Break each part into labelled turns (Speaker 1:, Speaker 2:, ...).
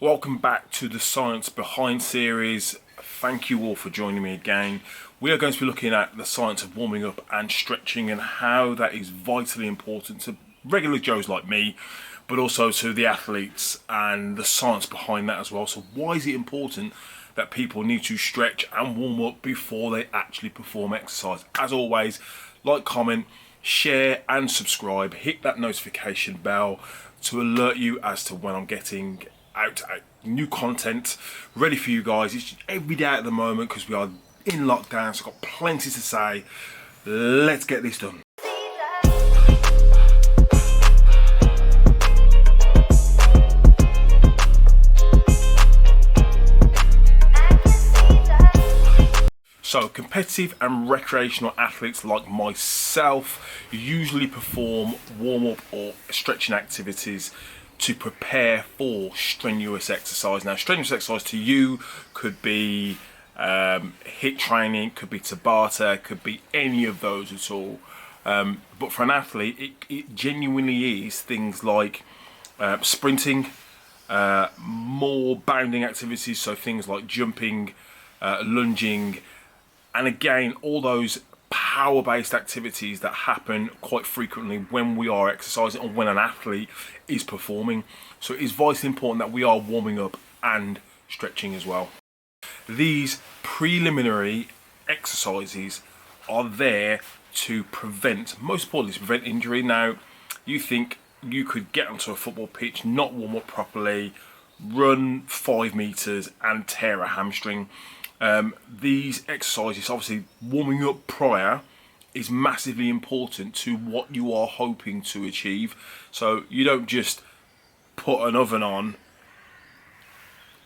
Speaker 1: Welcome back to the Science Behind series. Thank you all for joining me again. We are going to be looking at the science of warming up and stretching and how that is vitally important to regular Joes like me, but also to the athletes and the science behind that as well. So why is it important that people need to stretch and warm up before they actually perform exercise? As always, like, comment, share and subscribe. Hit that notification bell to alert you as to when I'm getting out new content ready for you guys. It's every day at the moment because we are in lockdown, so I've got plenty to say. Let's get this done. So competitive and recreational athletes like myself usually perform warm-up or stretching activities to prepare for strenuous exercise. Now, strenuous exercise to you could be HIIT training, could be Tabata, could be any of those at all. But for an athlete, it genuinely is things like sprinting, more bounding activities, so things like jumping, lunging, and again, all those power-based activities that happen quite frequently when we are exercising or when an athlete is performing. So it is vitally important that we are warming up and stretching as well. These preliminary exercises are there to prevent, most importantly, to prevent injury. Now, you think you could get onto a football pitch, not warm up properly, run 5 meters and tear a hamstring. These exercises, obviously warming up prior, is massively important to what you are hoping to achieve. So you don't just put an oven on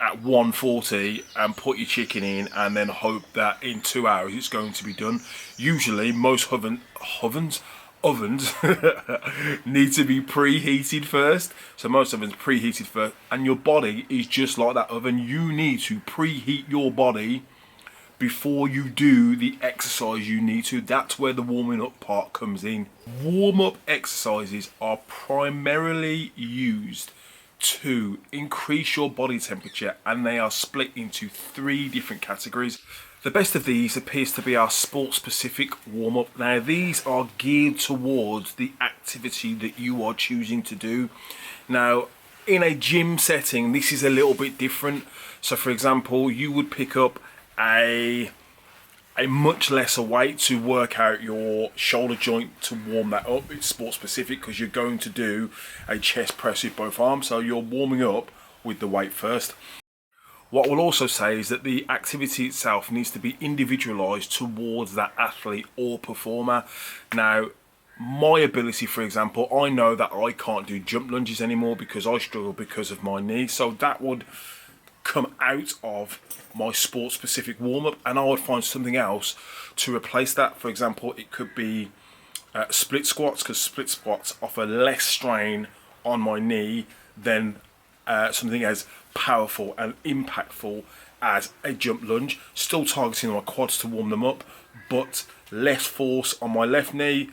Speaker 1: at 140 and put your chicken in and then hope that in 2 hours it's going to be done. Usually most ovens need to be preheated first. So most ovens preheated first, and your body is just like that oven. You need to preheat your body before you do the exercise you need to. That's where the warming up part comes in. Warm up exercises are primarily used to increase your body temperature, and they are split into 3 different categories. The best of these appears to be our sport-specific warm-up. Now, these are geared towards the activity that you are choosing to do. Now, in a gym setting, this is a little bit different. So, for example, you would pick up a much lesser weight to work out your shoulder joint to warm that up. It's sport-specific because you're going to do a chest press with both arms. So you're warming up with the weight first. What we'll also say is that the activity itself needs to be individualised towards that athlete or performer. Now, my ability, for example, I know that I can't do jump lunges anymore because I struggle because of my knee. So that would come out of my sport-specific warm-up, and I would find something else to replace that. For example, it could be split squats, because split squats offer less strain on my knee than something as powerful and impactful as a jump lunge, still targeting my quads to warm them up, but less force on my left knee,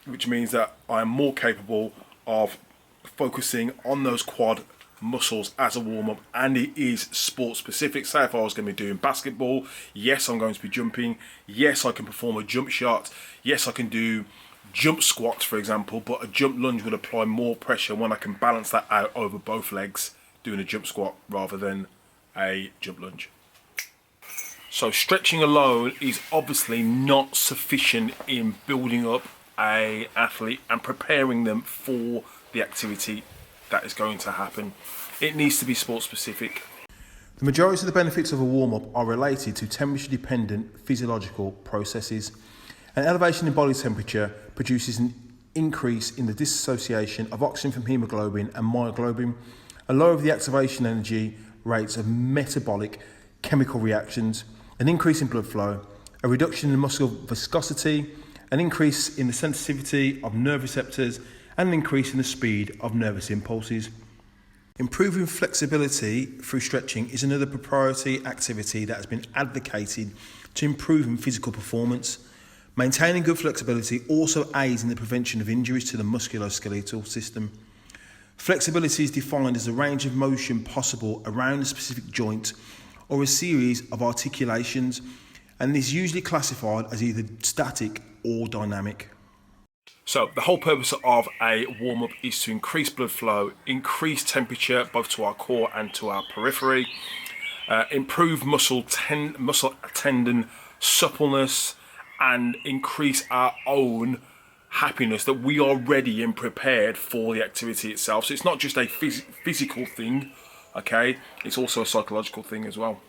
Speaker 1: which means that I am more capable of focusing on those quad muscles as a warm-up, and it is sport specific. Say if I was going to be doing basketball, yes, I'm going to be jumping, yes, I can perform a jump shot, yes, I can do jump squats, for example, but a jump lunge would apply more pressure when I can balance that out over both legs doing a jump squat rather than a jump lunge. So stretching alone is obviously not sufficient in building up an athlete and preparing them for the activity that is going to happen. It needs to be sport specific. The majority of the benefits of a warm-up are related to temperature dependent physiological processes. An elevation in body temperature produces an increase in the dissociation of oxygen from hemoglobin and myoglobin, a lower of the activation energy rates of metabolic chemical reactions, an increase in blood flow, a reduction in muscle viscosity, an increase in the sensitivity of nerve receptors, and an increase in the speed of nervous impulses. Improving flexibility through stretching is another proprietary activity that has been advocated to improving physical performance. Maintaining good flexibility also aids in the prevention of injuries to the musculoskeletal system.
Speaker 2: Flexibility is defined as a range of motion possible around a specific joint or a series of articulations, and is usually classified as either static or dynamic.
Speaker 1: So the whole purpose of a warm-up is to increase blood flow, increase temperature both to our core and to our periphery, improve muscle tendon suppleness, and increase our own happiness that we are ready and prepared for the activity itself. So it's not just a physical thing, okay? It's also a psychological thing as well.